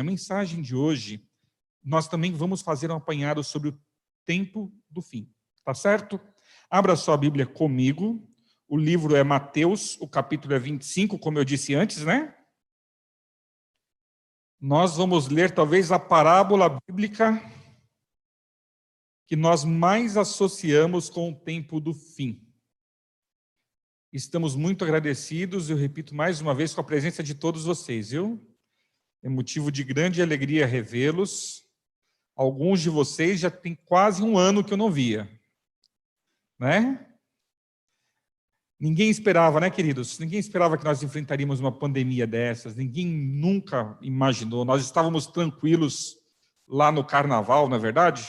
A mensagem de hoje, nós também vamos fazer um apanhado sobre o tempo do fim, tá certo? Abra sua Bíblia comigo, o livro é Mateus, o capítulo é 25, como eu disse antes, né? Nós vamos ler talvez a parábola bíblica que nós mais associamos com o tempo do fim. Estamos muito agradecidos, eu repito mais uma vez, com a presença de todos vocês, viu? É motivo de grande alegria revê-los. Alguns de vocês já tem quase um ano que eu não via, né? Ninguém esperava, né, queridos? Ninguém esperava que nós enfrentaríamos uma pandemia dessas. Ninguém nunca imaginou. Nós estávamos tranquilos lá no Carnaval, não é verdade?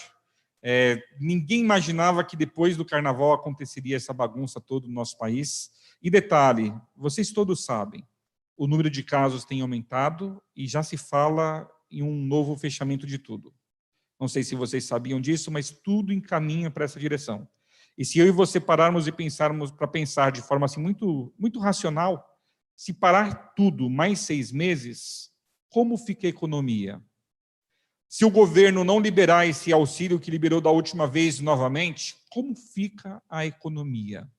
Ninguém imaginava que depois do Carnaval aconteceria essa bagunça toda no nosso país. E detalhe, vocês todos sabem, o número de casos tem aumentado e já se fala em um novo fechamento de tudo. Não sei se vocês sabiam disso, mas tudo encaminha para essa direção. E se eu e você pararmos e pensarmos para pensar de forma assim muito racional, se parar tudo mais 6 meses, como fica a economia? Se o governo não liberar esse auxílio que liberou da última vez novamente, como fica a economia?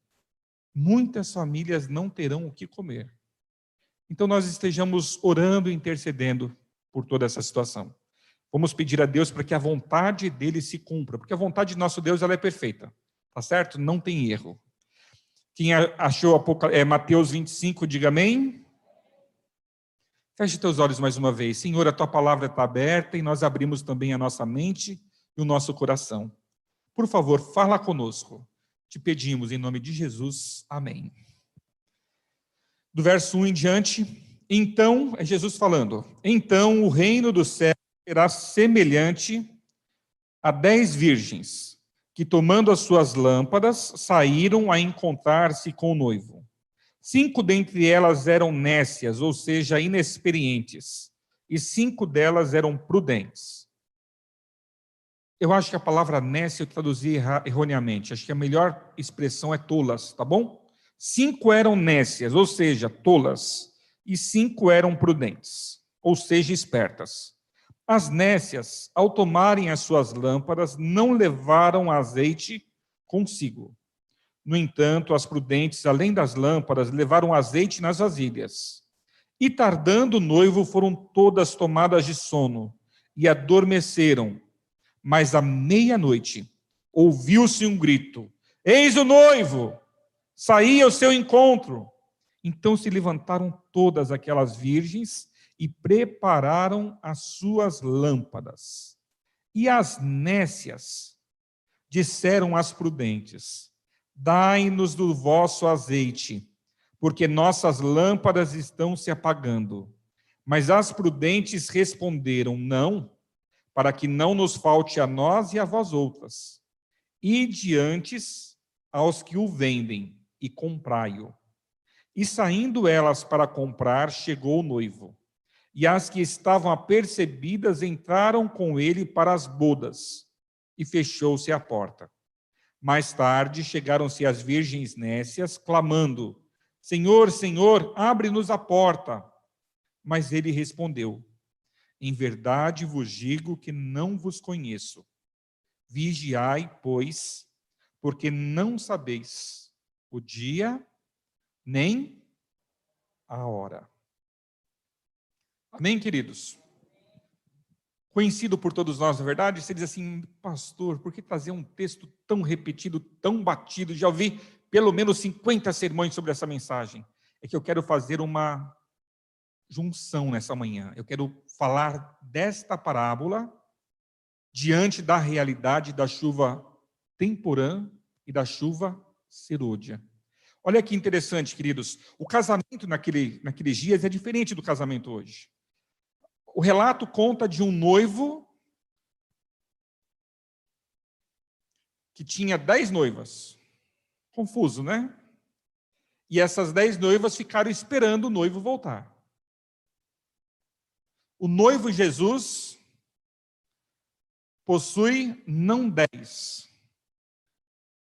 Muitas famílias não terão o que comer. Então nós estejamos orando e intercedendo por toda essa situação. Vamos pedir a Deus para que a vontade dele se cumpra, porque a vontade de nosso Deus ela é perfeita, tá certo? Não tem erro. Quem achou Mateus 25, diga amém. Feche teus olhos mais uma vez. Senhor, a tua palavra está aberta e nós abrimos também a nossa mente e o nosso coração. Por favor, fala conosco. Te pedimos em nome de Jesus. Amém. Do verso 1 em diante, então, é Jesus falando, então o reino do céu será semelhante a 10 virgens, que tomando as suas lâmpadas, saíram a encontrar-se com o noivo. 5 dentre elas eram nécias, ou seja, inexperientes, e 5 delas eram prudentes. Eu acho que a palavra nécia eu traduzi erroneamente, acho que a melhor expressão é tolas, tá bom? 5 eram nécias, ou seja, tolas, e 5 eram prudentes, ou seja, espertas. As nécias, ao tomarem as suas lâmpadas, não levaram azeite consigo. No entanto, as prudentes, além das lâmpadas, levaram azeite nas vasilhas. E tardando o noivo, foram todas tomadas de sono e adormeceram. Mas à meia-noite, ouviu-se um grito: eis o noivo! Saí ao seu encontro. Então se levantaram todas aquelas virgens e prepararam as suas lâmpadas. E as nécias disseram às prudentes: dai-nos do vosso azeite, porque nossas lâmpadas estão se apagando. Mas as prudentes responderam: não, para que não nos falte a nós e a vós outras. Ide antes aos que o vendem e comprai-o. E saindo elas para comprar, chegou o noivo. E as que estavam apercebidas entraram com ele para as bodas, e fechou-se a porta. Mais tarde chegaram-se as virgens nécias, clamando: Senhor, Senhor, abre-nos a porta. Mas ele respondeu: em verdade vos digo que não vos conheço. Vigiai, pois, porque não sabeis o dia nem a hora. Amém, queridos? Conhecido por todos nós, na verdade, você diz assim: pastor, por que trazer um texto tão repetido, tão batido? Já ouvi pelo menos 50 sermões sobre essa mensagem. É que eu quero fazer uma junção nessa manhã. Eu quero falar desta parábola diante da realidade da chuva temporã e da chuva serôdia. Olha que interessante, queridos. O casamento naqueles dias é diferente do casamento hoje. O relato conta de um noivo que tinha 10 noivas. Confuso, né? E essas 10 noivas ficaram esperando o noivo voltar. O noivo Jesus possui não 10,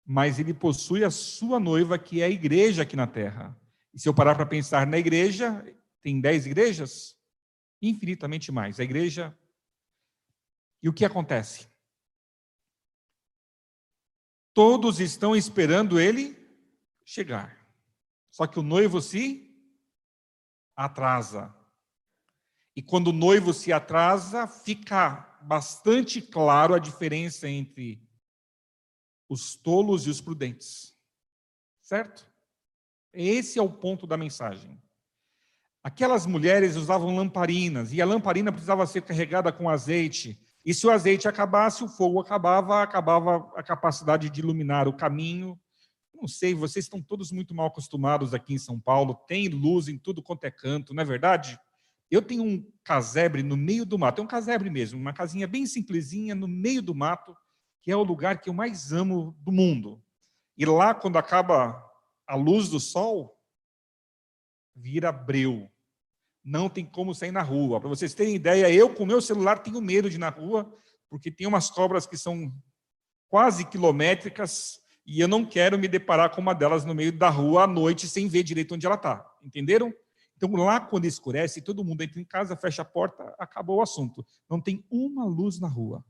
mas ele possui a sua noiva, que é a igreja aqui na terra. E se eu parar para pensar na igreja, tem 10 igrejas? Infinitamente mais. A igreja... E o que acontece? Todos estão esperando ele chegar. Só que o noivo se atrasa. E quando o noivo se atrasa, fica bastante claro a diferença entre os tolos e os prudentes. Certo? Esse é o ponto da mensagem. Aquelas mulheres usavam lamparinas, e a lamparina precisava ser carregada com azeite. E se o azeite acabasse, o fogo acabava a capacidade de iluminar o caminho. Não sei, vocês estão todos muito mal acostumados aqui em São Paulo, tem luz em tudo quanto é canto, não é verdade? Eu tenho um casebre no meio do mato, é um casebre mesmo, uma casinha bem simplesinha no meio do mato, que é o lugar que eu mais amo do mundo. E lá, quando acaba a luz do sol, vira breu. Não tem como sair na rua. Para vocês terem ideia, eu com o meu celular tenho medo de ir na rua, porque tem umas cobras que são quase quilométricas, e eu não quero me deparar com uma delas no meio da rua à noite, sem ver direito onde ela está. Entenderam? Então, lá quando escurece, todo mundo entra em casa, fecha a porta, acabou o assunto. Não tem uma luz na rua.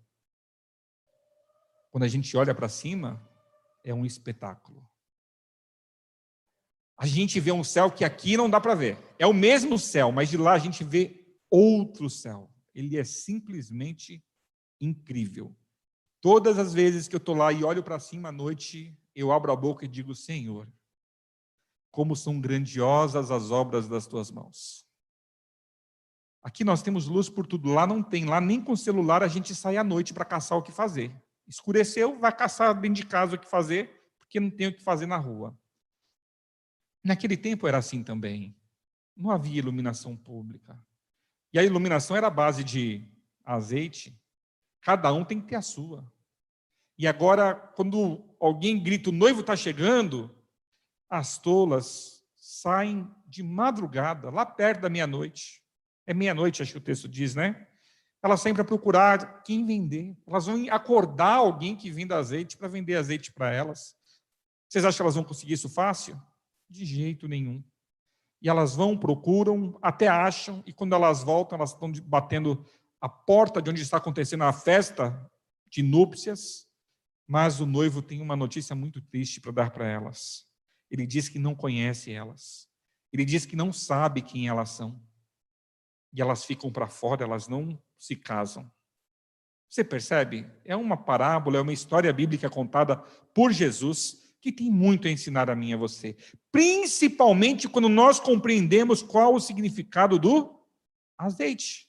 Quando a gente olha para cima, é um espetáculo. A gente vê um céu que aqui não dá para ver. É o mesmo céu, mas de lá a gente vê outro céu. Ele é simplesmente incrível. Todas as vezes que eu estou lá e olho para cima à noite, eu abro a boca e digo, Senhor, como são grandiosas as obras das tuas mãos. Aqui nós temos luz por tudo, lá não tem, lá nem com celular a gente sai à noite para caçar o que fazer. Escureceu, vai caçar dentro de casa o que fazer, porque não tem o que fazer na rua. Naquele tempo era assim também. Não havia iluminação pública. E a iluminação era a base de azeite. Cada um tem que ter a sua. E agora, quando alguém grita, o noivo está chegando, as tolas saem de madrugada, lá perto da meia-noite. É meia-noite, acho que o texto diz, né? Elas saem para procurar quem vender. Elas vão acordar alguém que venda azeite para vender azeite para elas. Vocês acham que elas vão conseguir isso fácil? De jeito nenhum. E elas vão, procuram, até acham, e quando elas voltam, elas estão batendo a porta de onde está acontecendo a festa de núpcias, mas o noivo tem uma notícia muito triste para dar para elas. Ele diz que não conhece elas. Ele diz que não sabe quem elas são. E elas ficam para fora, elas não se casam. Você percebe? É uma parábola, é uma história bíblica contada por Jesus, que tem muito a ensinar a mim e a você. Principalmente quando nós compreendemos qual o significado do azeite.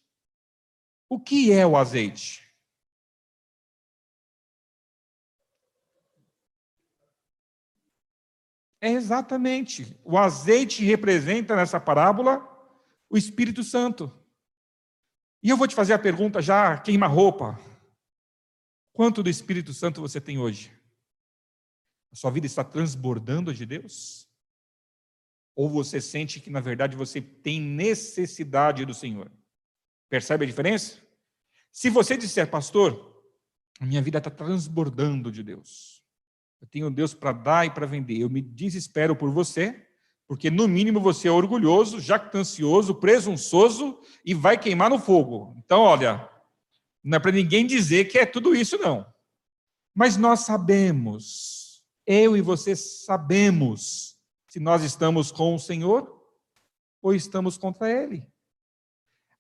O que é o azeite? É exatamente. O azeite representa nessa parábola o Espírito Santo. E eu vou te fazer a pergunta já, queima-roupa. Quanto do Espírito Santo você tem hoje? A sua vida está transbordando de Deus? Ou você sente que, na verdade, você tem necessidade do Senhor? Percebe a diferença? Se você disser, pastor, a minha vida está transbordando de Deus. Eu tenho Deus para dar e para vender. Eu me desespero por você, porque, no mínimo, você é orgulhoso, jactancioso, presunçoso e vai queimar no fogo. Então, olha, não é para ninguém dizer que é tudo isso, não. Mas nós sabemos, eu e você sabemos, se nós estamos com o Senhor ou estamos contra Ele.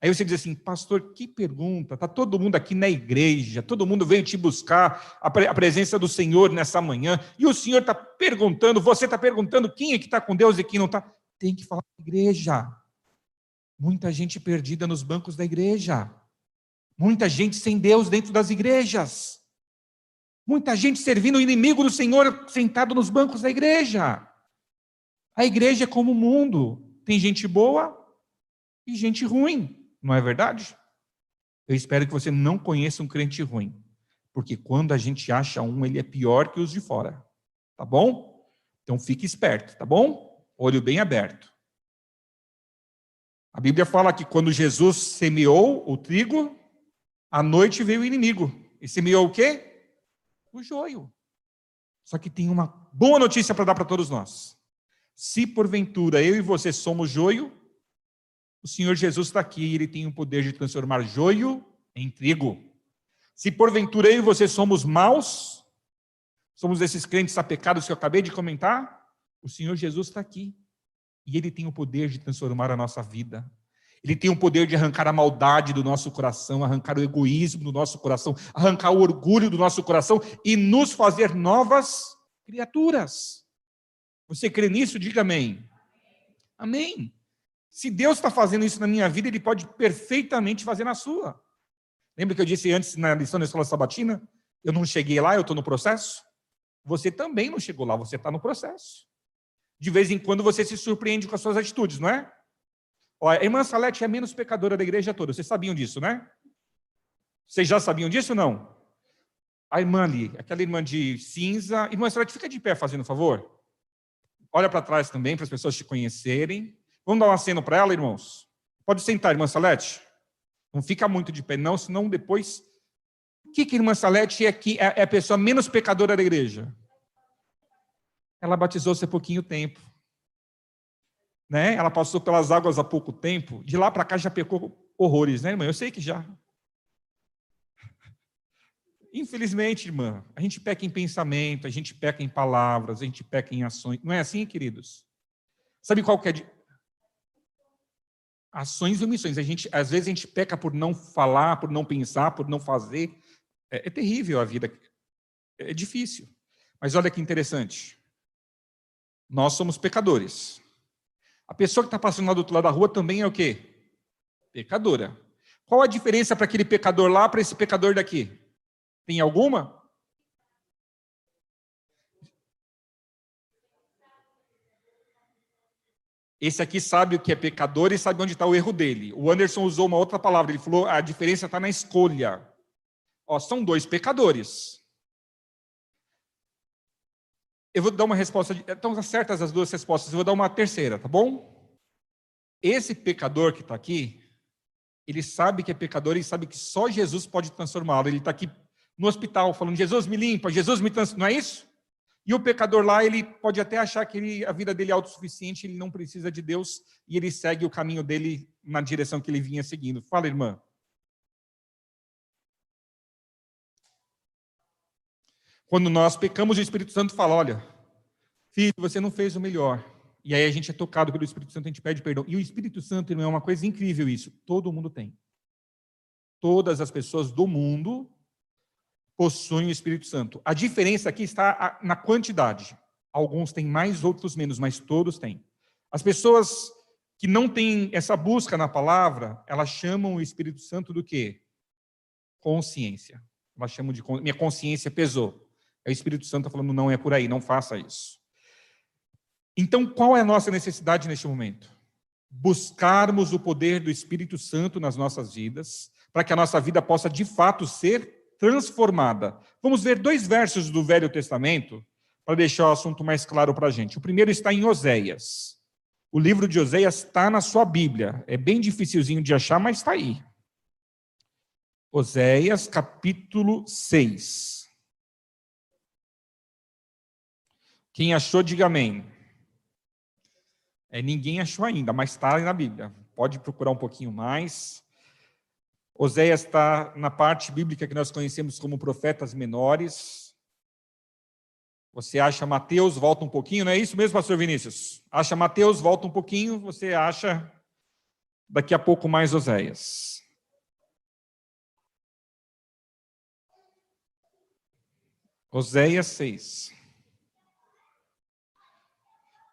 Aí você diz assim, pastor, que pergunta, está todo mundo aqui na igreja, todo mundo veio te buscar a presença do Senhor nessa manhã, e o Senhor está perguntando, você está perguntando quem é que está com Deus e quem não está. Tem que falar com a igreja. Muita gente perdida nos bancos da igreja. Muita gente sem Deus dentro das igrejas. Muita gente servindo o inimigo do Senhor sentado nos bancos da igreja. A igreja é como o mundo. Tem gente boa e gente ruim. Não é verdade? Eu espero que você não conheça um crente ruim. Porque quando a gente acha um, ele é pior que os de fora. Tá bom? Então fique esperto, tá bom? Olho bem aberto. A Bíblia fala que quando Jesus semeou o trigo, à noite veio o inimigo. E semeou o quê? O joio. Só que tem uma boa notícia para dar para todos nós. Se porventura eu e você somos joio, O Senhor Jesus está aqui e Ele tem o poder de transformar joio em trigo. Se porventura eu e você somos maus, somos esses crentes apecados que eu acabei de comentar, o Senhor Jesus está aqui. E Ele tem o poder de transformar a nossa vida. Ele tem o poder de arrancar a maldade do nosso coração, arrancar o egoísmo do nosso coração, arrancar o orgulho do nosso coração e nos fazer novas criaturas. Você crê nisso? Diga amém. Amém. Se Deus está fazendo isso na minha vida, Ele pode perfeitamente fazer na sua. Lembra que eu disse antes na lição da escola sabatina? Eu não cheguei lá, eu estou no processo? Você também não chegou lá, você está no processo. De vez em quando você se surpreende com as suas atitudes, não é? Olha, a irmã Salete é a menos pecadora da igreja toda. Vocês sabiam disso, né? Vocês já sabiam disso ou não? A irmã ali, aquela irmã de cinza. Irmã Salete, fica de pé fazendo um favor. Olha para trás também, para as pessoas te conhecerem. Vamos dar um aceno para ela, irmãos? Pode sentar, irmã Salete. Não fica muito de pé, não, senão depois... O que a irmã Salete é a pessoa menos pecadora da igreja? Ela batizou-se há pouquinho tempo. Né? Ela passou pelas águas há pouco tempo. De lá para cá já pecou horrores, né, irmã? Eu sei que já. Infelizmente, irmã, a gente peca em pensamento, a gente peca em palavras, a gente peca em ações. Não é assim, queridos? Sabe qual que é? Ações e omissões. Às vezes a gente peca por não falar, por não pensar, por não fazer. É terrível a vida. É difícil. Mas olha que interessante. Nós somos pecadores. A pessoa que está passando lá do outro lado da rua também é o quê? Pecadora. Qual a diferença para aquele pecador lá para esse pecador daqui? Tem alguma? Esse aqui sabe o que é pecador e sabe onde está o erro dele. O Anderson usou uma outra palavra, ele falou, a diferença está na escolha. Ó, são dois pecadores. Eu vou dar uma resposta, estão certas as duas respostas, eu vou dar uma terceira, tá bom? Esse pecador que está aqui, ele sabe que é pecador e sabe que só Jesus pode transformá-lo. Ele está aqui no hospital falando, Jesus me limpa, Jesus me transforma, não é isso? E o pecador lá, ele pode até achar que a vida dele é autossuficiente, ele não precisa de Deus, e ele segue o caminho dele na direção que ele vinha seguindo. Fala, irmã. Quando nós pecamos, o Espírito Santo fala, olha, filho, você não fez o melhor. E aí a gente é tocado pelo Espírito Santo, a gente pede perdão. E o Espírito Santo, irmão, é uma coisa incrível isso. Todo mundo tem. Todas as pessoas do mundo possuem o Espírito Santo. A diferença aqui está na quantidade. Alguns têm mais, outros menos, mas todos têm. As pessoas que não têm essa busca na palavra, elas chamam o Espírito Santo do quê? Consciência. Elas chamam de minha consciência pesou. É o Espírito Santo falando, não é por aí, não faça isso. Então, qual é a nossa necessidade neste momento? Buscarmos o poder do Espírito Santo nas nossas vidas, para que a nossa vida possa, de fato, ser transformada. Vamos ver 2 versos do Velho Testamento, para deixar o assunto mais claro para a gente. O primeiro está em Oséias. O livro de Oséias está na sua Bíblia. É bem dificilzinho de achar, mas está aí. Oséias, capítulo 6. Quem achou, diga amém. Ninguém achou ainda, mas está na Bíblia. Pode procurar um pouquinho mais. Oséias está na parte bíblica que nós conhecemos como profetas menores. Você acha Mateus, volta um pouquinho, não é isso mesmo, pastor Vinícius? Acha Mateus, volta um pouquinho, você acha daqui a pouco mais Oséias. Oséias 6.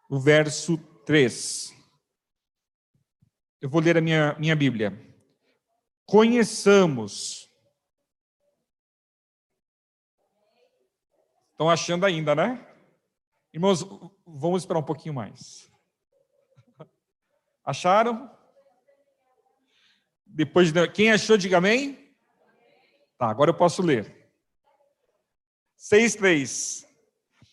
O verso 3. Eu vou ler a minha Bíblia. Conheçamos. Estão achando ainda, né? Irmãos, vamos esperar um pouquinho mais. Acharam? Quem achou, diga amém. Tá, agora eu posso ler. 6:3.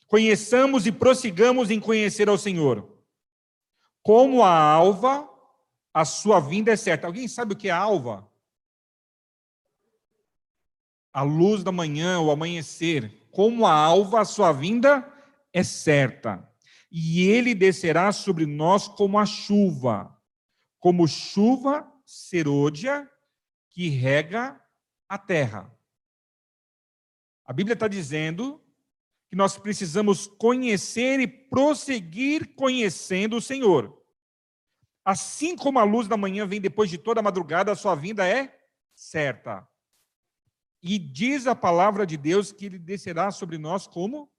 Conheçamos e prossigamos em conhecer ao Senhor. Como a alva, a sua vinda é certa. Alguém sabe o que é alva? A luz da manhã, o amanhecer. Como a alva, a sua vinda é certa. E ele descerá sobre nós como a chuva, como chuva serôdia que rega a terra. A Bíblia está dizendo que nós precisamos conhecer e prosseguir conhecendo o Senhor. Assim como a luz da manhã vem depois de toda a madrugada, a sua vinda é certa. E diz a palavra de Deus que ele descerá sobre nós como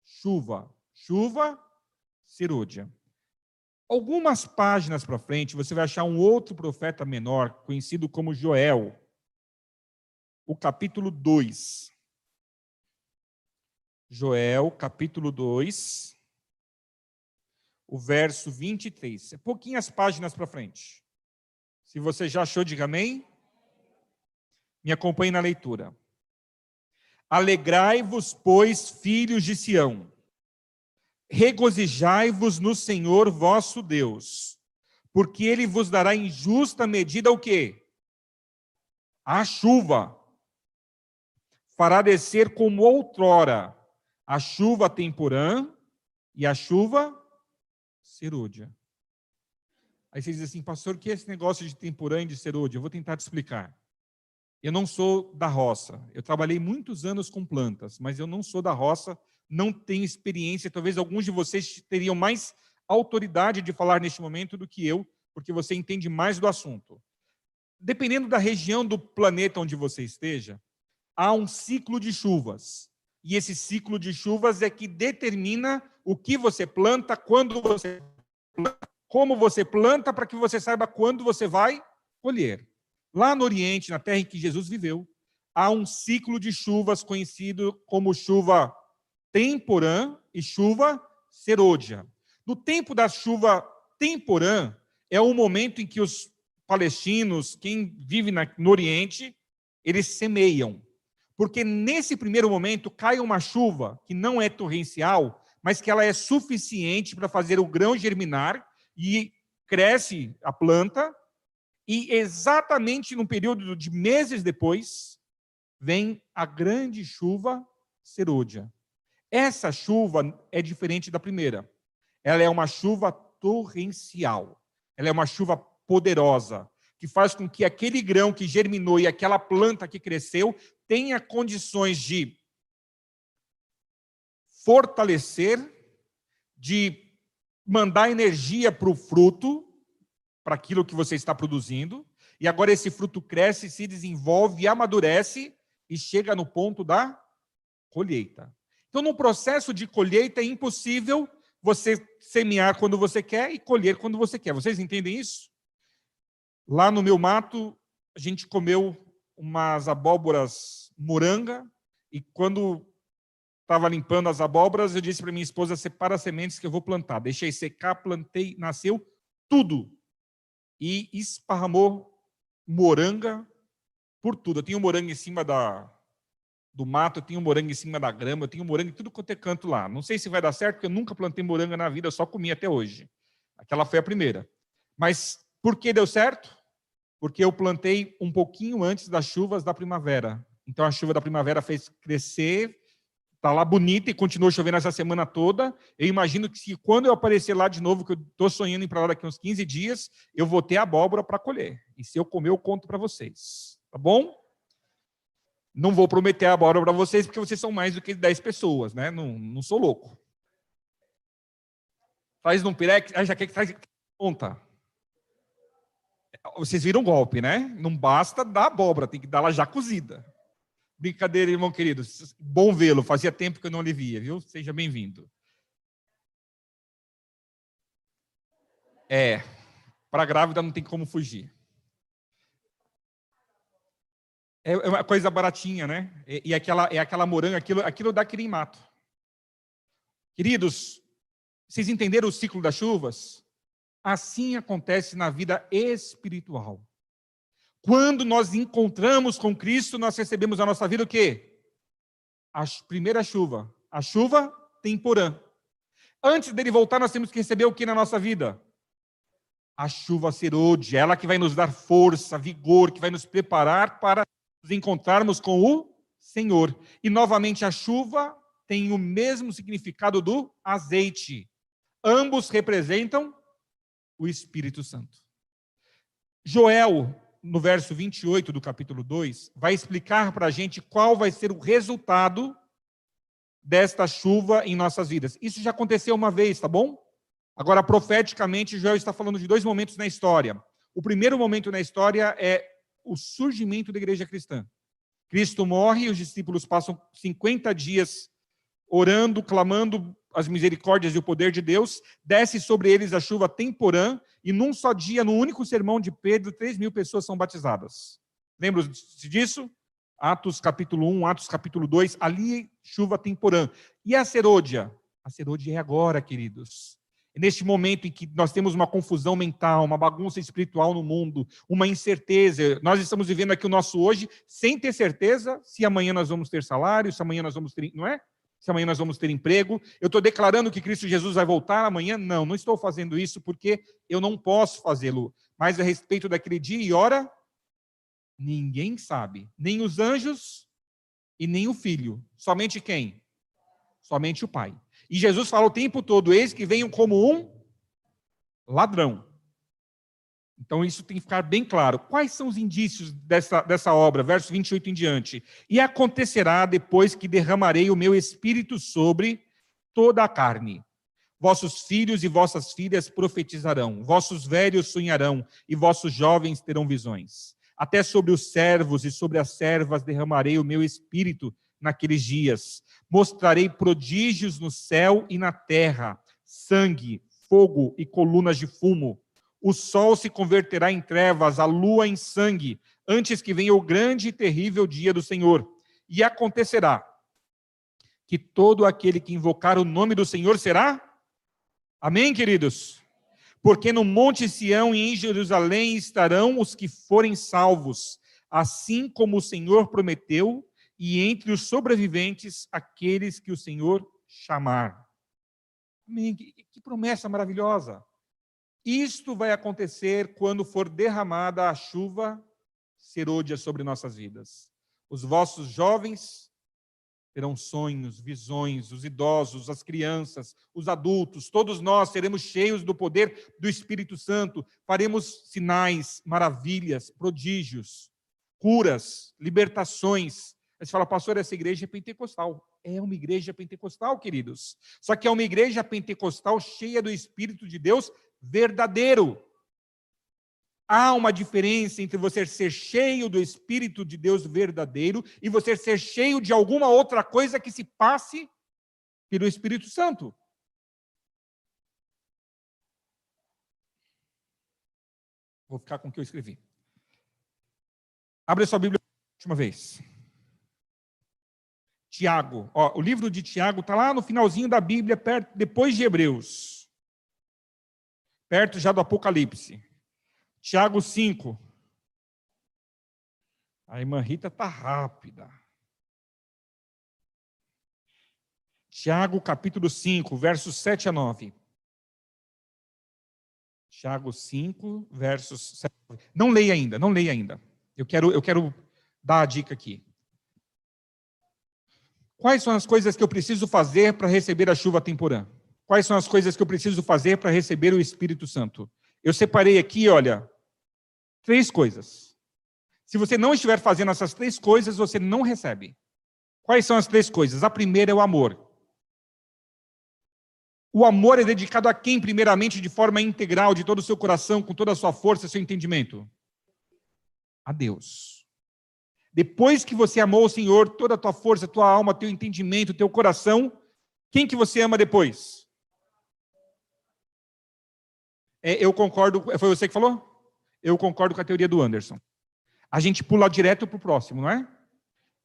chuva. Chuva serôdia. Algumas páginas para frente, você vai achar um outro profeta menor, conhecido como Joel. O capítulo 2. Joel, capítulo 2, o verso 23. É pouquinhas páginas para frente. Se você já achou, diga amém. Me acompanhe na leitura. Alegrai-vos, pois, filhos de Sião. Regozijai-vos no Senhor vosso Deus, porque ele vos dará em justa medida o quê? A chuva. Fará descer como outrora a chuva temporã e a chuva serôdia. Aí você diz assim, pastor, o que é esse negócio de temporã e de serôdia? Eu vou tentar te explicar. Eu não sou da roça. Eu trabalhei muitos anos com plantas, mas eu não sou da roça, não tenho experiência. Talvez alguns de vocês teriam mais autoridade de falar neste momento do que eu, porque você entende mais do assunto. Dependendo da região do planeta onde você esteja, há um ciclo de chuvas. E esse ciclo de chuvas é que determina o que você planta, quando você planta, como você planta, para que você saiba quando você vai colher. Lá no Oriente, na terra em que Jesus viveu, há um ciclo de chuvas conhecido como chuva temporã e chuva serôdia. No tempo da chuva temporã, é o momento em que os palestinos, quem vive no Oriente, eles semeiam. Porque nesse primeiro momento cai uma chuva que não é torrencial, mas que ela é suficiente para fazer o grão germinar e cresce a planta, e exatamente num período de meses depois, vem a grande chuva serôdia. Essa chuva é diferente da primeira. Ela é uma chuva torrencial. Ela é uma chuva poderosa, que faz com que aquele grão que germinou e aquela planta que cresceu tenha condições de fortalecer, de mandar energia para o fruto, para aquilo que você está produzindo, e agora esse fruto cresce, se desenvolve, amadurece e chega no ponto da colheita. Então, no processo de colheita é impossível você semear quando você quer e colher quando você quer. Vocês entendem isso? Lá no meu mato, a gente comeu umas abóboras moranga, e quando estava limpando as abóboras, eu disse para minha esposa, separa as sementes que eu vou plantar. Deixei secar, plantei, nasceu tudo. E esparramou moranga por tudo. Eu tenho moranga em cima do mato, eu tenho moranga em cima da grama, eu tenho moranga em tudo quanto é canto lá. Não sei se vai dar certo, porque eu nunca plantei moranga na vida, eu só comi até hoje. Aquela foi a primeira. Mas por que deu certo? Porque eu plantei um pouquinho antes das chuvas da primavera. Então a chuva da primavera fez crescer, está lá bonita e continuou chovendo essa semana toda. Eu imagino que se quando eu aparecer lá de novo, que eu estou sonhando em ir para lá daqui uns 15 dias, eu vou ter abóbora para colher. E se eu comer, eu conto para vocês. Tá bom? Não vou prometer a abóbora para vocês, porque vocês são mais do que 10 pessoas, né? Não sou louco. Faz num pirex, já quer que traz conta. Vocês viram o golpe, né? Não basta dar abóbora, tem que dar ela já cozida. Brincadeira, irmão querido. Bom vê-lo. Fazia tempo que eu não lhe via, viu? Seja bem-vindo. Para grávida não tem como fugir. É uma coisa baratinha, né? E aquela moranga, aquilo dá querimato. Queridos, vocês entenderam o ciclo das chuvas? Assim acontece na vida espiritual. Quando nós encontramos com Cristo, nós recebemos na nossa vida o quê? A primeira chuva. A chuva temporã. Antes dele voltar, nós temos que receber o que na nossa vida? A chuva serôdia, ela que vai nos dar força, vigor, que vai nos preparar para nos encontrarmos com o Senhor. E, novamente, a chuva tem o mesmo significado do azeite. Ambos representam o Espírito Santo. Joel, no verso 28 do capítulo 2, vai explicar para a gente qual vai ser o resultado desta chuva em nossas vidas. Isso já aconteceu uma vez, tá bom? Agora, profeticamente, Joel está falando de dois momentos na história. O primeiro momento na história é o surgimento da igreja cristã. Cristo morre, os discípulos passam 50 dias orando, clamando as misericórdias e o poder de Deus, desce sobre eles a chuva temporã, e num só dia, no único sermão de Pedro, 3.000 pessoas são batizadas. Lembram-se disso? Atos capítulo 1, Atos capítulo 2, ali chuva temporã. E a serôdia? A serôdia é agora, queridos. É neste momento em que nós temos uma confusão mental, uma bagunça espiritual no mundo, uma incerteza. Nós estamos vivendo aqui o nosso hoje sem ter certeza se amanhã nós vamos ter salário, se amanhã nós vamos ter, não é? Se amanhã nós vamos ter emprego. Eu estou declarando que Cristo Jesus vai voltar amanhã? Não, não estou fazendo isso porque eu não posso fazê-lo. Mas a respeito daquele dia e hora, ninguém sabe. Nem os anjos e nem o Filho. Somente quem? Somente o Pai. E Jesus fala o tempo todo, eis que venham como um ladrão. Então isso tem que ficar bem claro. Quais são os indícios dessa obra? Verso 28 em diante. E acontecerá depois que derramarei o meu espírito sobre toda a carne. Vossos filhos e vossas filhas profetizarão, vossos velhos sonharão, e vossos jovens terão visões. Até sobre os servos e sobre as servas derramarei o meu espírito naqueles dias. Mostrarei prodígios no céu e na terra, sangue, fogo e colunas de fumo. O sol se converterá em trevas, a lua em sangue, antes que venha o grande e terrível dia do Senhor. E acontecerá que todo aquele que invocar o nome do Senhor será... Amém, queridos? Porque no Monte Sião e em Jerusalém estarão os que forem salvos, assim como o Senhor prometeu, e entre os sobreviventes, aqueles que o Senhor chamar. Amém? Que promessa maravilhosa! Isto vai acontecer quando for derramada a chuva serôdia sobre nossas vidas. Os vossos jovens terão sonhos, visões, os idosos, as crianças, os adultos, todos nós seremos cheios do poder do Espírito Santo, faremos sinais, maravilhas, prodígios, curas, libertações. Aí você fala, pastor, essa igreja é pentecostal. É uma igreja pentecostal, queridos. Só que é uma igreja pentecostal cheia do Espírito de Deus verdadeiro. Há uma diferença entre você ser cheio do Espírito de Deus verdadeiro e você ser cheio de alguma outra coisa que se passe pelo Espírito Santo. Vou ficar com o que eu escrevi. Abre a sua Bíblia uma última vez. Tiago. Ó, o livro de Tiago está lá no finalzinho da Bíblia, perto, depois de Hebreus. Perto já do Apocalipse. Tiago 5. A irmã Rita está rápida. Tiago, capítulo 5, versos 7 a 9. Tiago 5, versos 7 a 9. Não leia ainda, não leia ainda. Eu quero dar a dica aqui. Quais são as coisas que eu preciso fazer para receber a chuva temporã? Quais são as coisas que eu preciso fazer para receber o Espírito Santo? Eu separei aqui, olha, 3 coisas. Se você não estiver fazendo essas 3 coisas, você não recebe. Quais são as 3 coisas? A primeira é o amor. O amor é dedicado a quem, primeiramente, de forma integral, de todo o seu coração, com toda a sua força, seu entendimento? A Deus. Depois que você amou o Senhor, toda a tua força, tua alma, teu entendimento, teu coração, quem que você ama depois? Eu concordo, foi você que falou? Eu concordo com a teoria do Anderson. A gente pula direto para o próximo, não é?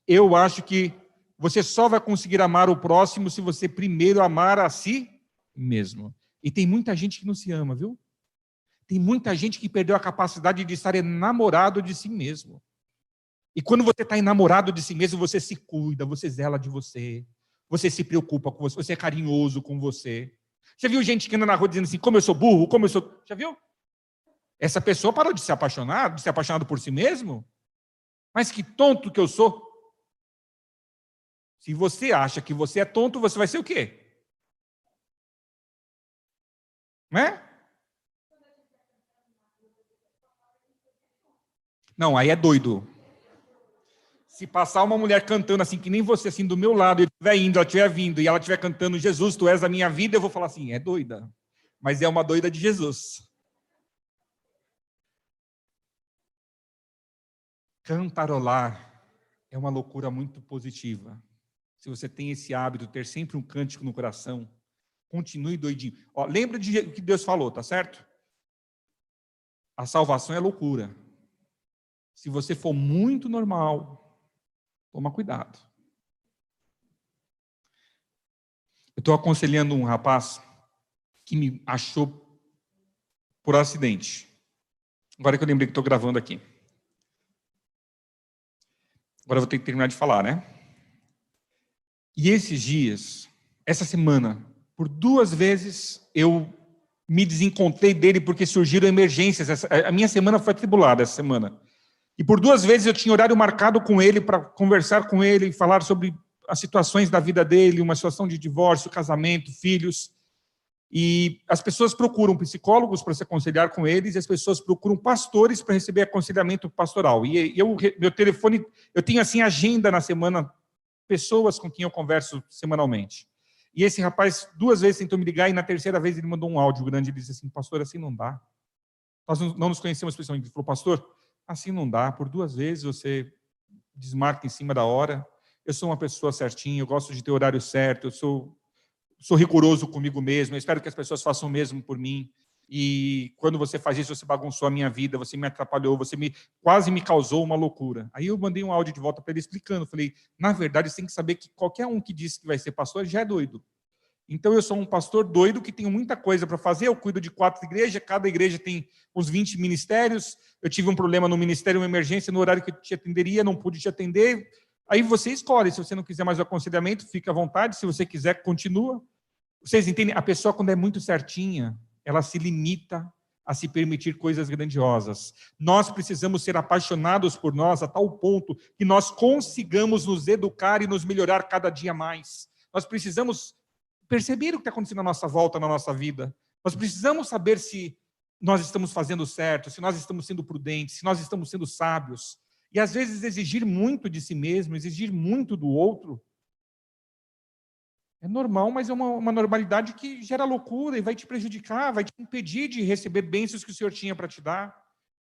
Eu acho que você só vai conseguir amar o próximo se você primeiro amar a si mesmo. E tem muita gente que não se ama, viu? Tem muita gente que perdeu a capacidade de estar enamorado de si mesmo. E quando você está enamorado de si mesmo, você se cuida, você zela de você, você se preocupa com você, você é carinhoso com você. Já viu gente que anda na rua dizendo assim, como eu sou burro, como eu sou... Já viu? Essa pessoa parou de ser apaixonado por si mesmo? Mas que tonto que eu sou. Se você acha que você é tonto, você vai ser o quê? Não é? Não, aí é doido. Se passar uma mulher cantando assim, que nem você, assim, do meu lado, ele estiver indo, ela estiver vindo, e ela estiver cantando, Jesus, tu és a minha vida, eu vou falar assim, é doida. Mas é uma doida de Jesus. Cantarolar é uma loucura muito positiva. Se você tem esse hábito, ter sempre um cântico no coração, continue doidinho. Ó, lembra de o que Deus falou, tá certo? A salvação é loucura. Se você for muito normal, toma cuidado. Eu estou aconselhando um rapaz que me achou por acidente. Agora que eu lembrei que estou gravando aqui. Agora eu vou ter que terminar de falar, né? E esses dias, essa semana, por 2 vezes eu me desencontrei dele porque surgiram emergências. A minha semana foi atribulada essa semana. E por 2 vezes eu tinha horário marcado com ele para conversar com ele e falar sobre as situações da vida dele, uma situação de divórcio, casamento, filhos. E as pessoas procuram psicólogos para se aconselhar com eles, e as pessoas procuram pastores para receber aconselhamento pastoral. E meu telefone, eu tenho assim agenda na semana, pessoas com quem eu converso semanalmente. E esse rapaz 2 vezes tentou me ligar, e na terceira vez ele mandou um áudio grande, ele disse assim, pastor, assim não dá. Nós não nos conhecemos pessoalmente. Ele falou, pastor, assim não dá, por 2 vezes você desmarca em cima da hora. Eu sou uma pessoa certinha, eu gosto de ter horário certo, eu sou rigoroso comigo mesmo, eu espero que as pessoas façam o mesmo por mim. E quando você faz isso, você bagunçou a minha vida, você me atrapalhou, quase me causou uma loucura. Aí eu mandei um áudio de volta para ele explicando, falei, na verdade, você tem que saber que qualquer um que diz que vai ser pastor já é doido. Então eu sou um pastor doido que tenho muita coisa para fazer, eu cuido de 4 igrejas, cada igreja tem uns 20 ministérios, eu tive um problema no ministério, uma emergência, no horário que eu te atenderia, não pude te atender. Aí você escolhe, se você não quiser mais o aconselhamento, fica à vontade, se você quiser, continua. Vocês entendem? A pessoa, quando é muito certinha, ela se limita a se permitir coisas grandiosas. Nós precisamos ser apaixonados por nós a tal ponto que nós consigamos nos educar e nos melhorar cada dia mais. Nós precisamos perceber o que está acontecendo à nossa volta, na nossa vida. Nós precisamos saber se nós estamos fazendo certo, se nós estamos sendo prudentes, se nós estamos sendo sábios. E às vezes exigir muito de si mesmo, exigir muito do outro, é normal, mas é uma normalidade que gera loucura e vai te prejudicar, vai te impedir de receber bênçãos que o Senhor tinha para te dar.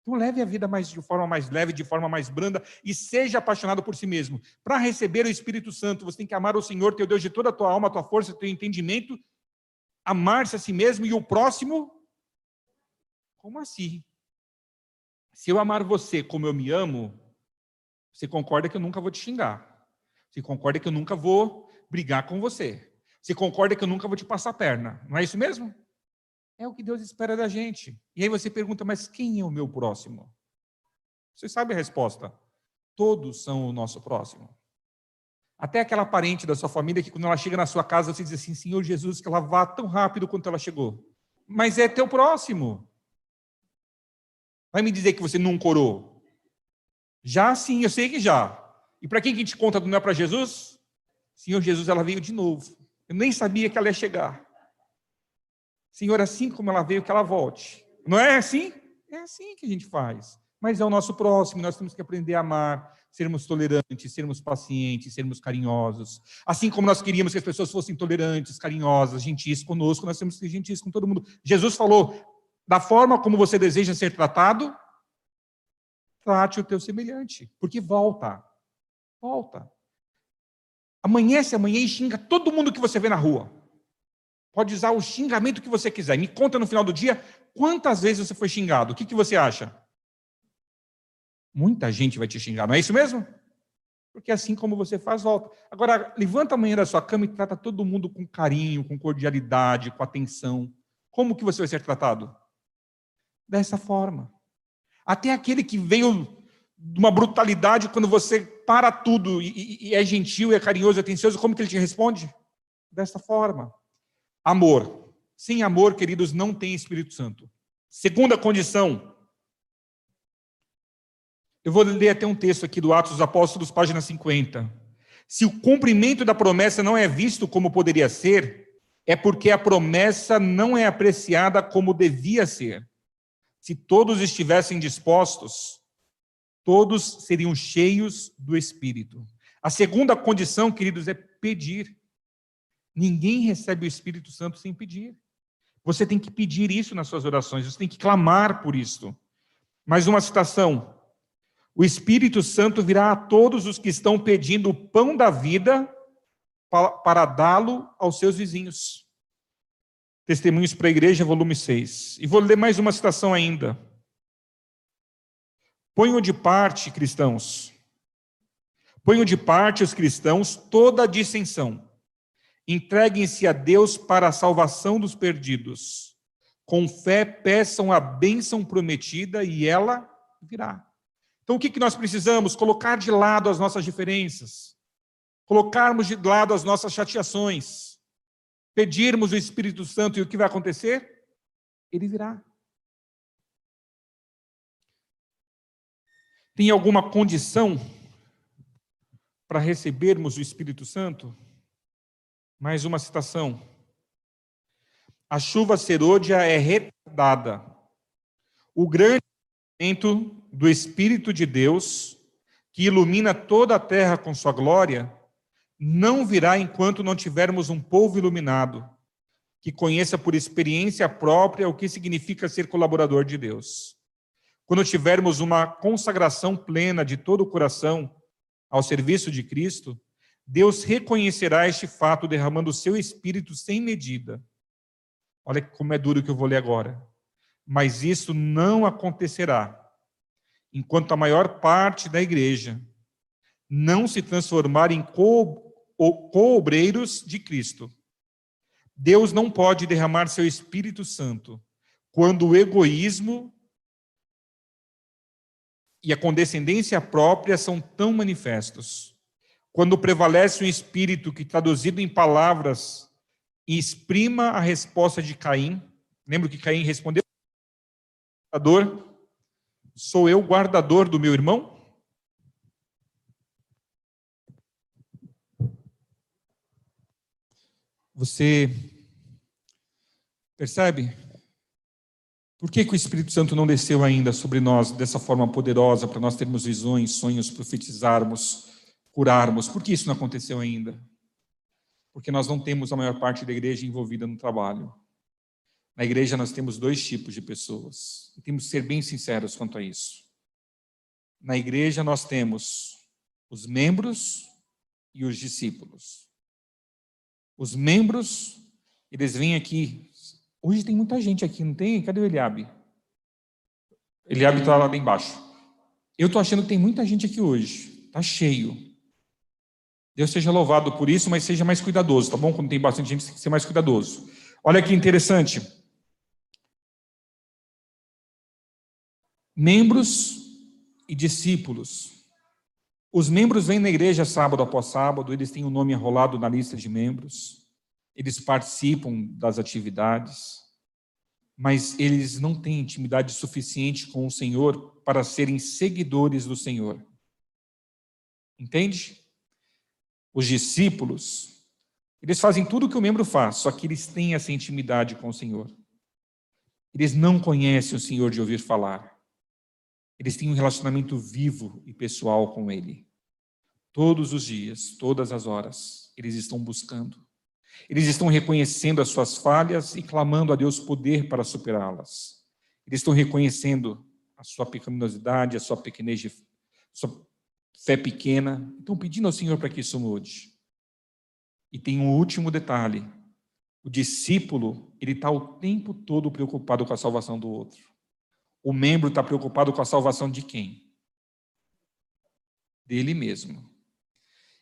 Então leve a vida de forma mais leve, de forma mais branda, e seja apaixonado por si mesmo. Para receber o Espírito Santo, você tem que amar o Senhor, teu Deus, de toda a tua alma, a tua força, teu entendimento, amar-se a si mesmo e o próximo como assim? Se eu amar você como eu me amo, você concorda que eu nunca vou te xingar. Você concorda que eu nunca vou brigar com você. Você concorda que eu nunca vou te passar a perna. Não é isso mesmo? É o que Deus espera da gente. E aí você pergunta, mas quem é o meu próximo? Você sabe a resposta. Todos são o nosso próximo. Até aquela parente da sua família que quando ela chega na sua casa, você diz assim, Senhor Jesus, que ela vá tão rápido quanto ela chegou. Mas é teu próximo. Vai me dizer que você nunca orou? Já sim, eu sei que já. E para quem que a gente conta não é para Jesus? Senhor Jesus, ela veio de novo. Eu nem sabia que ela ia chegar. Senhor, assim como ela veio, que ela volte. Não é assim? É assim que a gente faz. Mas é o nosso próximo, nós temos que aprender a amar, sermos tolerantes, sermos pacientes, sermos carinhosos. Assim como nós queríamos que as pessoas fossem tolerantes, carinhosas, gentis conosco, nós temos que ser gentis com todo mundo. Jesus falou, da forma como você deseja ser tratado, trate o teu semelhante, porque volta. Amanhece amanhã e xinga todo mundo que você vê na rua. Pode usar o xingamento que você quiser. Me conta no final do dia quantas vezes você foi xingado. O que você acha? Muita gente vai te xingar, não é isso mesmo? Porque assim como você faz, volta. Agora, levanta amanhã da sua cama e trata todo mundo com carinho, com cordialidade, com atenção. Como que você vai ser tratado? Dessa forma. Até aquele que veio de uma brutalidade, quando você para tudo e é gentil, é carinhoso, é atencioso, como que ele te responde? Dessa forma. Amor. Sem amor, queridos, não tem Espírito Santo. Segunda condição. Eu vou ler até um texto aqui do Atos dos Apóstolos, página 50. Se o cumprimento da promessa não é visto como poderia ser, é porque a promessa não é apreciada como devia ser. Se todos estivessem dispostos, todos seriam cheios do Espírito. A segunda condição, queridos, é pedir. Ninguém recebe o Espírito Santo sem pedir. Você tem que pedir isso nas suas orações, você tem que clamar por isso. Mais uma citação. O Espírito Santo virá a todos os que estão pedindo o pão da vida para dá-lo aos seus vizinhos. Testemunhos para a Igreja, volume 6. E vou ler mais uma citação ainda. Ponham de parte, cristãos. Ponham de parte os cristãos toda a dissensão. Entreguem-se a Deus para a salvação dos perdidos. Com fé, peçam a bênção prometida e ela virá. Então, o que nós precisamos? Colocar de lado as nossas diferenças. Colocarmos de lado as nossas chateações. Pedirmos o Espírito Santo e o que vai acontecer? Ele virá. Tem alguma condição para recebermos o Espírito Santo? Mais uma citação. A chuva serôdia é retardada. O grande momento do Espírito de Deus, que ilumina toda a terra com sua glória, não virá enquanto não tivermos um povo iluminado, que conheça por experiência própria o que significa ser colaborador de Deus. Quando tivermos uma consagração plena de todo o coração ao serviço de Cristo, Deus reconhecerá este fato derramando o seu Espírito sem medida. Olha como é duro que eu vou ler agora. Mas isso não acontecerá enquanto a maior parte da igreja não se transformar em co-obreiros de Cristo. Deus não pode derramar seu Espírito Santo quando o egoísmo e a condescendência própria são tão manifestos. Quando prevalece um espírito que, traduzido em palavras, exprima a resposta de Caim. Lembra que Caim respondeu? Sou eu guardador do meu irmão? Você percebe? Por que o Espírito Santo não desceu ainda sobre nós dessa forma poderosa, para nós termos visões, sonhos, profetizarmos, curarmos? Por que isso não aconteceu ainda? Porque nós não temos a maior parte da igreja envolvida no trabalho. Na igreja nós temos dois tipos de pessoas. E temos que ser bem sinceros quanto a isso. Na igreja nós temos os membros e os discípulos. Os membros, eles vêm aqui. Hoje tem muita gente aqui, não tem? Cadê o Eliabe? Eliabe está lá embaixo. Eu estou achando que tem muita gente aqui hoje. Está cheio. Deus seja louvado por isso, mas seja mais cuidadoso, tá bom? Quando tem bastante gente, tem que ser mais cuidadoso. Olha que interessante. Membros e discípulos. Os membros vêm na igreja sábado após sábado, eles têm o nome enrolado na lista de membros, eles participam das atividades, mas eles não têm intimidade suficiente com o Senhor para serem seguidores do Senhor. Entende? Os discípulos, eles fazem tudo o que o membro faz, só que eles têm essa intimidade com o Senhor. Eles não conhecem o Senhor de ouvir falar. Eles têm um relacionamento vivo e pessoal com Ele. Todos os dias, todas as horas, eles estão buscando. Eles estão reconhecendo as suas falhas e clamando a Deus poder para superá-las. Eles estão reconhecendo a sua pecaminosidade, a sua pequenez, sua fé pequena. Estão pedindo ao Senhor para que isso mude. E tem um último detalhe. O discípulo, ele está o tempo todo preocupado com a salvação do outro. O membro está preocupado com a salvação de quem? Dele mesmo.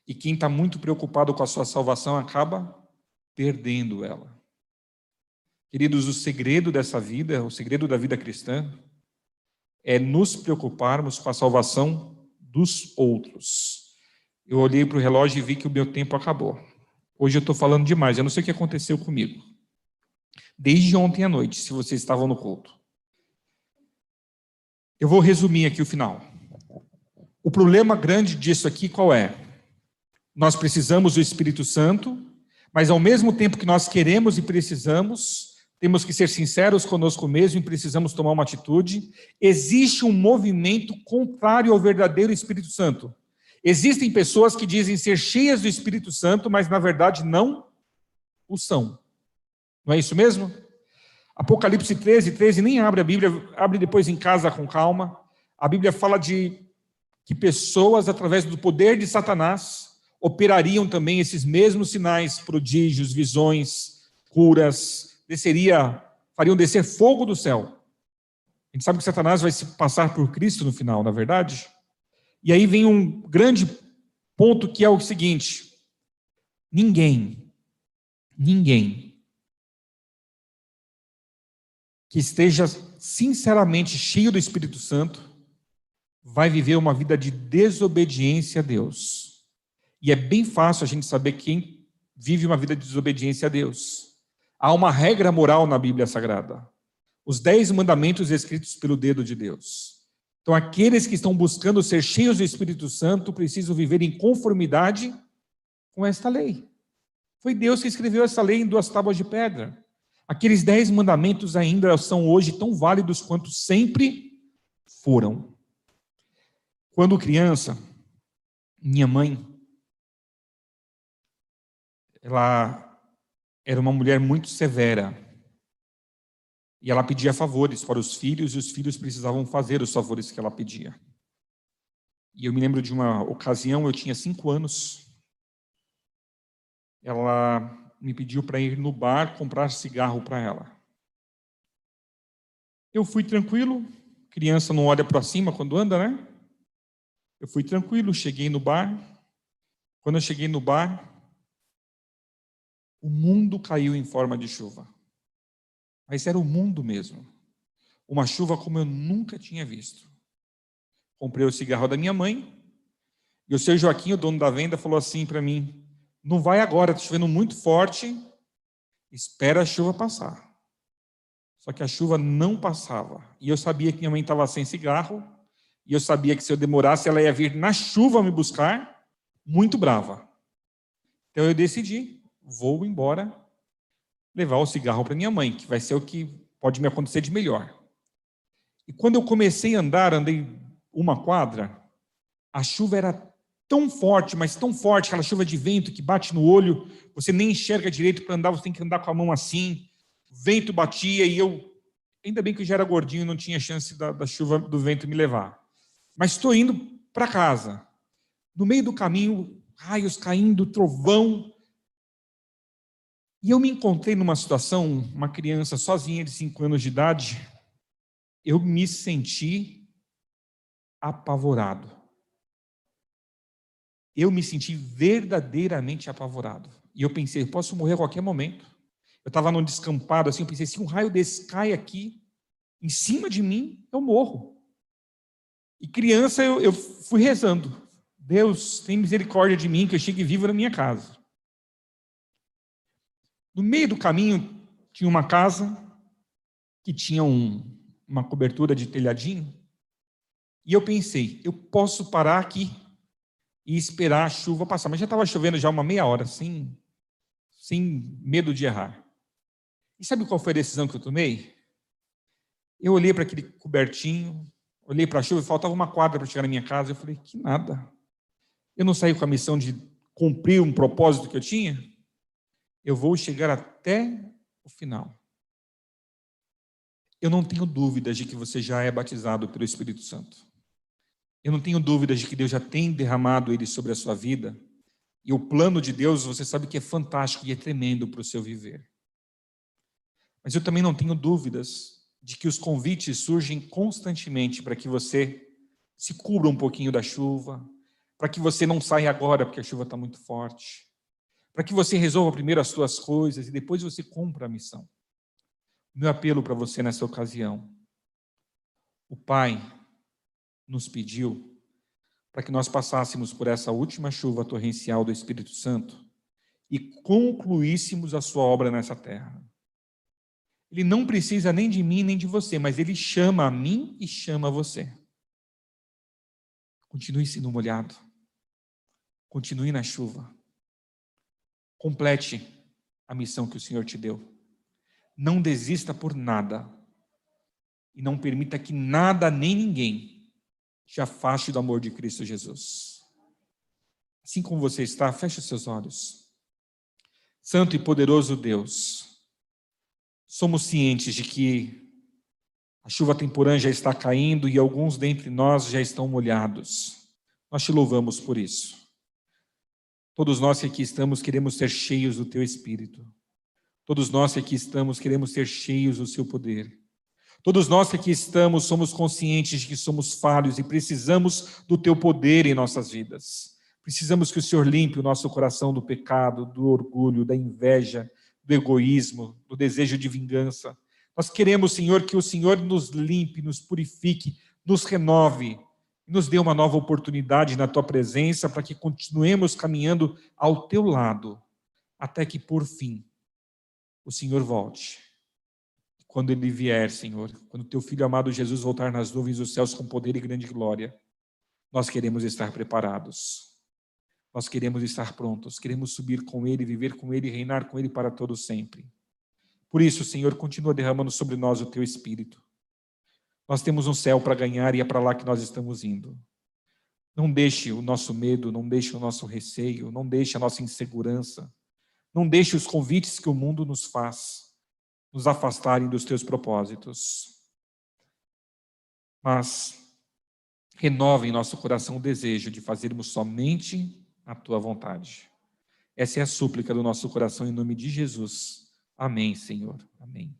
E quem está muito preocupado com a sua salvação acaba perdendo ela. Queridos, o segredo dessa vida, o segredo da vida cristã, é nos preocuparmos com a salvação dos outros. Eu olhei para o relógio e vi que o meu tempo acabou. Hoje eu estou falando demais, eu não sei o que aconteceu comigo. Desde ontem à noite, se vocês estavam no culto. Eu vou resumir aqui o final. O problema grande disso aqui qual é? Nós precisamos do Espírito Santo, mas ao mesmo tempo que nós queremos e precisamos, temos que ser sinceros conosco mesmo e precisamos tomar uma atitude. Existe um movimento contrário ao verdadeiro Espírito Santo. Existem pessoas que dizem ser cheias do Espírito Santo, mas na verdade não o são. Não é isso mesmo? Apocalipse 13, nem abre a Bíblia, abre depois em casa com calma. A Bíblia fala de que pessoas, através do poder de Satanás, operariam também esses mesmos sinais, prodígios, visões, curas, fariam descer fogo do céu. A gente sabe que Satanás vai se passar por Cristo no final, na verdade. E aí vem um grande ponto que é o seguinte: ninguém que esteja sinceramente cheio do Espírito Santo vai viver uma vida de desobediência a Deus. E é bem fácil a gente saber quem vive uma vida de desobediência a Deus. Há uma regra moral na Bíblia Sagrada. Os 10 mandamentos escritos pelo dedo de Deus. Então, aqueles que estão buscando ser cheios do Espírito Santo precisam viver em conformidade com esta lei. Foi Deus que escreveu essa lei em 2 tábuas de pedra. Aqueles 10 mandamentos ainda são hoje tão válidos quanto sempre foram. Quando criança, minha mãe, ela era uma mulher muito severa. E ela pedia favores para os filhos, e os filhos precisavam fazer os favores que ela pedia. E eu me lembro de uma ocasião, eu tinha 5 anos, ela me pediu para ir no bar comprar cigarro para ela. Eu fui tranquilo, criança não olha para cima quando anda, né? Eu fui tranquilo, cheguei no bar. Quando eu cheguei no bar, o mundo caiu em forma de chuva. Mas era o mundo mesmo. Uma chuva como eu nunca tinha visto. Comprei o cigarro da minha mãe, e o seu Joaquim, o dono da venda, falou assim para mim: não vai agora, está chovendo muito forte, espera a chuva passar. Só que a chuva não passava. E eu sabia que minha mãe estava sem cigarro, e eu sabia que se eu demorasse, ela ia vir na chuva me buscar, muito brava. Então eu decidi, vou embora, levar o cigarro para minha mãe, que vai ser o que pode me acontecer de melhor. E quando eu comecei a andar, andei uma quadra, a chuva era tão forte, mas tão forte, aquela chuva de vento que bate no olho, você nem enxerga direito para andar, você tem que andar com a mão assim, o vento batia e eu, ainda bem que eu já era gordinho e não tinha chance da chuva, do vento me levar. Mas estou indo para casa. No meio do caminho, raios caindo, trovão. E eu me encontrei numa situação, uma criança sozinha de 5 anos de idade, eu me senti apavorado. Eu me senti verdadeiramente apavorado. E eu pensei, eu posso morrer a qualquer momento. Eu estava num descampado assim, eu pensei, se um raio desse cai aqui, em cima de mim, eu morro. E criança, eu fui rezando. Deus, tem misericórdia de mim, que eu chegue vivo na minha casa. No meio do caminho, tinha uma casa que tinha uma cobertura de telhadinho. E eu pensei, eu posso parar aqui e esperar a chuva passar. Mas já estava chovendo já uma meia hora, sem medo de errar. E sabe qual foi a decisão que eu tomei? Eu olhei para aquele cobertinho, olhei para a chuva, faltava uma quadra para chegar na minha casa. Eu falei, que nada. Eu não saí com a missão de cumprir um propósito que eu tinha? Eu vou chegar até o final. Eu não tenho dúvidas de que você já é batizado pelo Espírito Santo. Eu não tenho dúvidas de que Deus já tem derramado ele sobre a sua vida. E o plano de Deus, você sabe que é fantástico e é tremendo para o seu viver. Mas eu também não tenho dúvidas de que os convites surgem constantemente para que você se cubra um pouquinho da chuva, para que você não saia agora porque a chuva está muito forte, para que você resolva primeiro as suas coisas e depois você cumpra a missão. Meu apelo para você nessa ocasião: o Pai nos pediu para que nós passássemos por essa última chuva torrencial do Espírito Santo e concluíssemos a sua obra nessa terra. Ele não precisa nem de mim, nem de você, mas ele chama a mim e chama a você. Continue sendo molhado. Continue na chuva. Complete a missão que o Senhor te deu. Não desista por nada. E não permita que nada nem ninguém te afaste do amor de Cristo Jesus. Assim como você está, feche os seus olhos. Santo e poderoso Deus, somos cientes de que a chuva temporã já está caindo e alguns dentre nós já estão molhados. Nós te louvamos por isso. Todos nós que aqui estamos queremos ser cheios do Teu Espírito. Todos nós que aqui estamos queremos ser cheios do Seu poder. Todos nós que aqui estamos somos conscientes de que somos falhos e precisamos do Teu poder em nossas vidas. Precisamos que o Senhor limpe o nosso coração do pecado, do orgulho, da inveja, do egoísmo, do desejo de vingança. Nós queremos, Senhor, que o Senhor nos limpe, nos purifique, nos renove, e nos dê uma nova oportunidade na Tua presença para que continuemos caminhando ao Teu lado, até que, por fim, o Senhor volte. Quando Ele vier, Senhor, quando Teu Filho amado Jesus voltar nas nuvens dos céus com poder e grande glória, nós queremos estar preparados. Nós queremos estar prontos, queremos subir com Ele, viver com Ele, reinar com Ele para todo sempre. Por isso, Senhor, continua derramando sobre nós o Teu Espírito. Nós temos um céu para ganhar e é para lá que nós estamos indo. Não deixe o nosso medo, não deixe o nosso receio, não deixe a nossa insegurança, não deixe os convites que o mundo nos faz nos afastarem dos Teus propósitos. Mas renova em nosso coração o desejo de fazermos somente a Tua vontade. Essa é a súplica do nosso coração em nome de Jesus. Amém, Senhor. Amém.